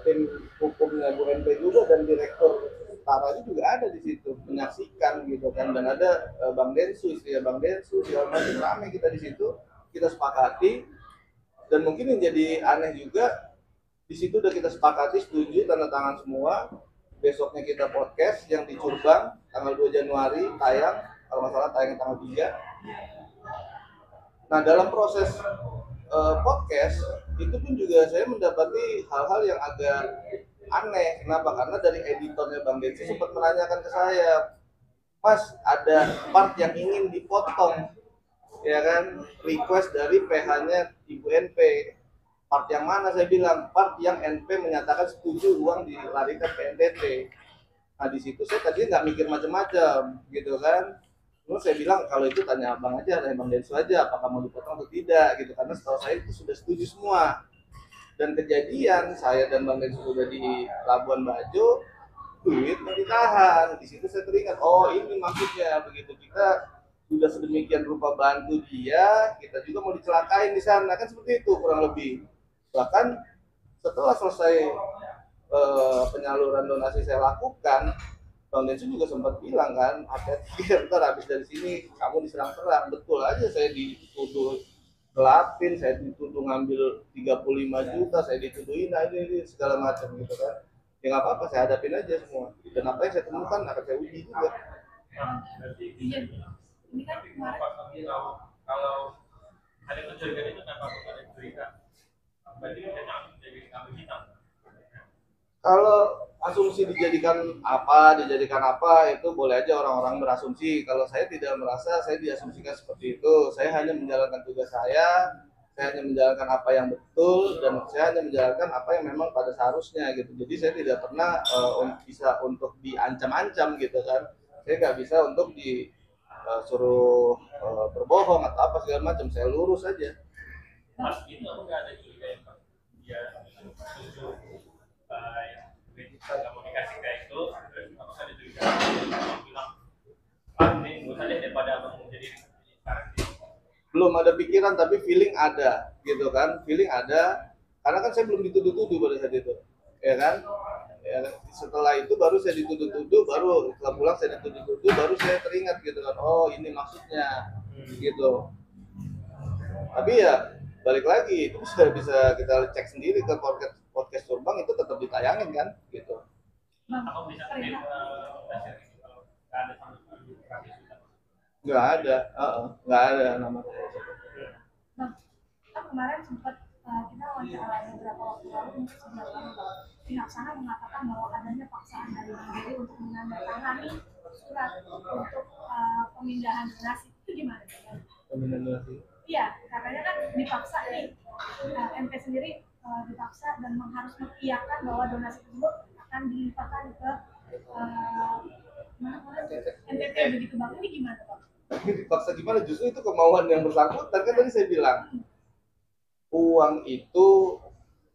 tim hukumnya Bu NP juga dan direktur Tara juga ada di situ menyaksikan gitu kan. Dan ada Bang Densu, istri Bang Densu, segala macam ramai kita di situ. Kita sepakati dan mungkin yang jadi aneh juga di situ udah kita sepakati setuju tanda tangan semua. Besoknya kita podcast yang di Curbang tanggal 2 Januari tayang, kalau nggak salah tayang tanggal 3. Nah, dalam proses podcast itu pun juga saya mendapati hal-hal yang agak aneh. Kenapa? Karena dari editornya Bang Densi sempat menanyakan ke saya, Mas, ada part yang ingin dipotong, ya kan? Request dari PH-nya Ibu NP. Part yang mana? Saya bilang part yang NP menyatakan setuju uang dilarikan ke NTT. Nah, di situ saya tadi nggak mikir macam-macam, gitu kan? Terus saya bilang kalau itu tanya abang aja, tanya Bang Densu aja, apakah mau dipotong atau tidak, gitu. Karena setahu saya itu sudah setuju semua. Dan kejadian saya dan Bang Densu sudah di Labuan Bajo, duit mau ditahan. Di situ saya teringat, oh ini maksudnya begitu kita sudah sedemikian rupa bantu dia, kita juga mau dicelakain di sana, kan seperti itu kurang lebih. Bahkan setelah selesai penyaluran donasi saya lakukan, Bang Densu juga sempat bilang kan, hati-hati ntar habis dari sini kamu diserang-serang. Betul aja, saya dituduh gelapin, saya dituduh ngambil 35 juta, saya dituduhin ini segala macam gitu kan. Ya nggak apa-apa, saya hadapin aja semua. Dan apa yang saya temukan akan saya uji juga. Iya. Ini kan kemarin kalau ada kecurigaan itu kenapa ada curiga? Berarti jadi kambing hitam. Kalau asumsi dijadikan apa itu boleh aja orang-orang berasumsi. Kalau saya tidak merasa saya diasumsikan seperti itu. Saya hanya menjalankan tugas saya hanya menjalankan apa yang betul dan saya hanya menjalankan apa yang memang pada seharusnya gitu. Jadi saya tidak pernah bisa untuk diancam-ancam gitu kan. Saya nggak bisa untuk disuruh berbohong atau apa segala macam. Saya lurus aja. Mas itu nggak ada curiga yang dia setuju yang komunikasi kayak itu, terus apakah ada curiga yang bilang ini nggak usah deh daripada abang menjadi sekarang sih. Belum ada pikiran tapi feeling ada gitu kan, feeling ada karena kan saya belum dituduh-tuduh pada saat itu, ya kan? Ya, setelah itu baru saya dituduh-tuduh, baru setelah pulang saya dituduh-tuduh, baru saya teringat gitu kan, oh ini maksudnya gitu. Tapi ya balik lagi itu bisa kita cek sendiri ke podcast Turbang itu tetap ditayangin kan gitu. Aku bisa sendiri kalau nggak ada sama sekali Nggak ada, nggak ada nama. Bang, kan kemarin sempat kita wawancara beberapa waktu lalu, mungkin sebulan lalu, pihak sana mengatakan bahwa adanya paksaan dari Bang Dery untuk menandatangani surat untuk pemindahan donasi. Itu gimana? Pemindahan donasi? Iya, katanya kan dipaksa nih, MP sendiri dipaksa dan harus mengiyakan bahwa donasi tersebut akan dilimpahkan ke NTT begitu Bang. Ini gimana Bang? Dipaksa gimana? Justru itu kemauan yang bersangkutan kan tadi saya bilang. Uang itu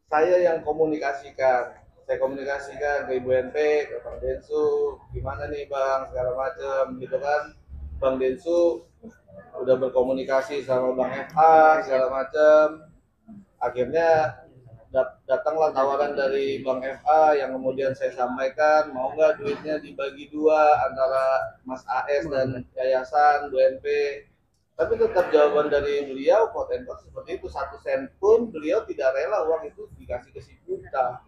saya yang komunikasikan. Saya komunikasikan ke Ibu NP, ke Bang Densu, gimana nih Bang, segala macam gitu kan. Bang Densu udah berkomunikasi sama Bang FA segala macam. Akhirnya datanglah tawaran dari Bang FA yang kemudian saya sampaikan, mau nggak duitnya dibagi dua antara Mas AS dan Yayasan BNP. Tapi tetap jawaban dari beliau quote and quote seperti itu, 1 sen pun beliau tidak rela uang itu dikasih ke si Buta.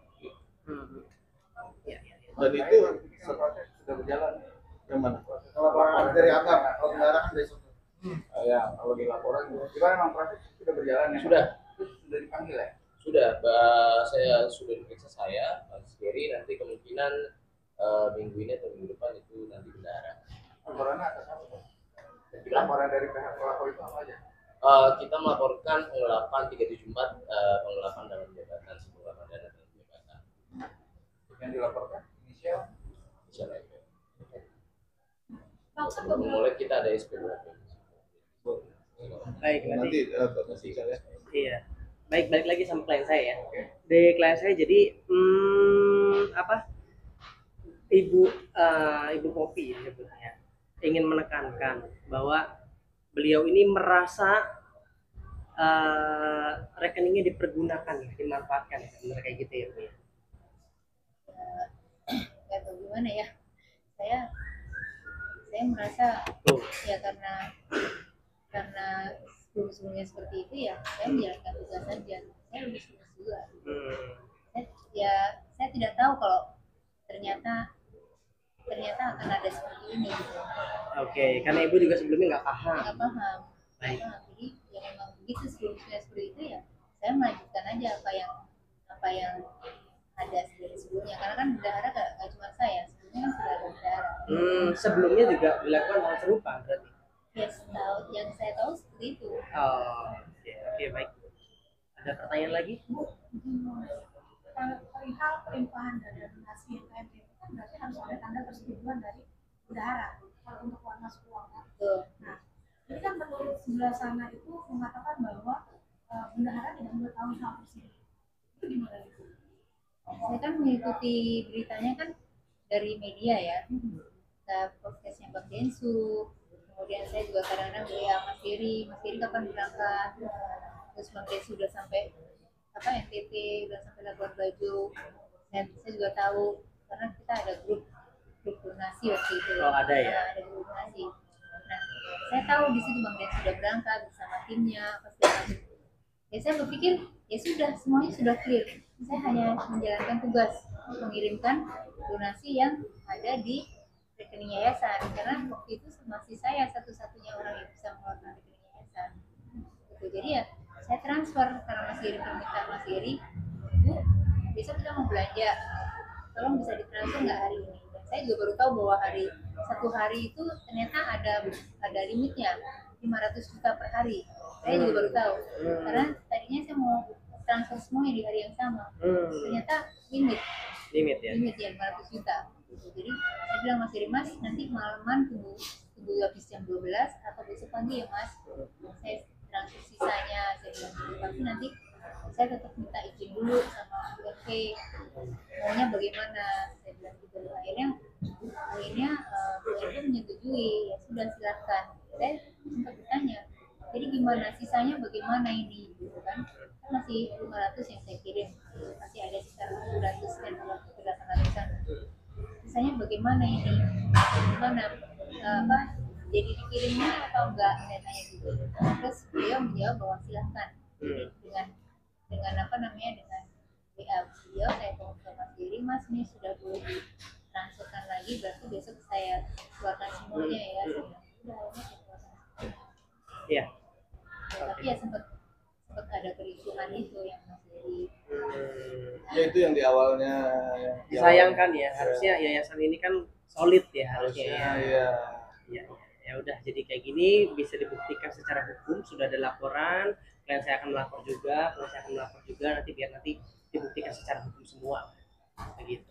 Dan itu sudah berjalan. Yang mana? Kalau dari Agam, kalau Tenggara kan besok. Ya, kalau di laporan gimana memang proses sudah berjalan ya? Sudah dipanggil ya? Sudah, saya sudah diperiksa saya, Mas Geri, nanti kemungkinan minggu ini atau minggu depan itu nanti bendara. Laporannya atas apa? Laporan dari pihak pelapor itu apa aja? Kita melaporkan penggelapan 374 penggelapan dalam jabatan, penggelapan dana dalam jabatan. Yang dilaporkan inisial? Inisial MP. Bang, Sebelum mulai kita ada SP2. Baik, Nanti nanti iya. Baik, balik lagi sama klien saya ya. Di klien saya jadi Ibu Popi sebetulnya ingin menekankan bahwa beliau ini merasa rekeningnya dipergunakan ya, dimanfaatkan ya, benar kayak gitu ya Bu ya. Nggak tahu gimana ya, saya merasa ya karena sebelumnya seperti itu ya saya menjalankan tugas saja, saya lebih serius juga. Saya tidak tahu kalau ternyata akan ada seperti ini gitu. Oke, karena Ibu juga sebelumnya nggak paham. Nggak paham. Baik. Jadi ya begitu sudah seperti itu ya saya melanjutkan aja apa yang ada dari sebelumnya, karena kan bendahara gak cuma saya, sebelumnya kan sudah ada bendahara. Sebelumnya juga dilakukan hal serupa berarti. Yes, tahu yang saya tahu seperti itu. Oh, oke, baik. Ada pertanyaan lagi? Kalau perihal pelimpahan dana donasi KMP itu kan berarti harus ada tanda persetujuan dari bendahara kalau untuk uang masuk uang kan. Nah, ini kan menurut sebelah sana itu mengatakan bahwa bendahara tidak boleh tahu hal tersebut. Itu gimana itu? Saya kan mengikuti beritanya kan dari media ya, kita podcastnya Bang Densu, kemudian saya juga kadang-kadang Mas Diri kapan berangkat, terus Bang Densu udah sampai NTT, udah sampai Labuan Bajo, dan saya juga tahu karena kita ada grup donasi waktu itu. Oh, ada ya? Ada grup donasi. Nah, saya tahu di situ Bang Densu sudah berangkat bersama timnya, pasti. Ya saya berpikir ya sudah semuanya sudah clear. Saya hanya menjalankan tugas mengirimkan donasi yang ada di rekening yayasan, karena waktu itu masih saya satu-satunya orang yang bisa mengeluarkan rekening yayasan. Gitu. Jadi ya saya transfer karena Mas Giri minta Mas Giri, Bu, besok kita mau belanja, tolong bisa ditransfer nggak hari ini? Dan saya juga baru tahu bahwa satu hari itu ternyata ada limitnya 500 juta per hari. Saya juga baru tahu karena tadinya saya mau transfer semuanya di hari yang sama, ternyata limit ya 500 juta. Jadi saya bilang Mas Giri, Mas nanti malaman tunggu habis jam 12 atau besok pagi ya Mas, saya transfer sisanya. Saya bilang gitu, tapi nanti saya tetap minta izin dulu sama URP maunya bagaimana, saya bilang gitu. Akhirnya URP menyetujui, ya sudah silakan. Saya sempat bertanya, jadi gimana sisanya bagaimana ini gitu kan masih 500 yang saya kirim, masih ada sekitar 700 kan kalau 800-an. Sisanya bagaimana ini, gimana jadi dikirimnya atau enggak, saya tanya gitu. Terus beliau menjawab bahwa silahkan dengan dengan WA beliau, saya tanya ke Mas Giri, Mas ini sudah boleh ditransferkan lagi, berarti besok saya keluarkan semuanya ya. Saya bilang, udah akhirnya saya keluarkan. Iya. Tapi ya sempat ada kericuhan itu yang Mas Giri. Ya itu yang di awalnya. Disayangkan ya, harusnya yayasan ini kan solid ya harusnya. Ya udah, jadi kayak gini bisa dibuktikan secara hukum, sudah ada laporan, klien saya akan melapor juga, nanti biar dibuktikan secara hukum semua begitu.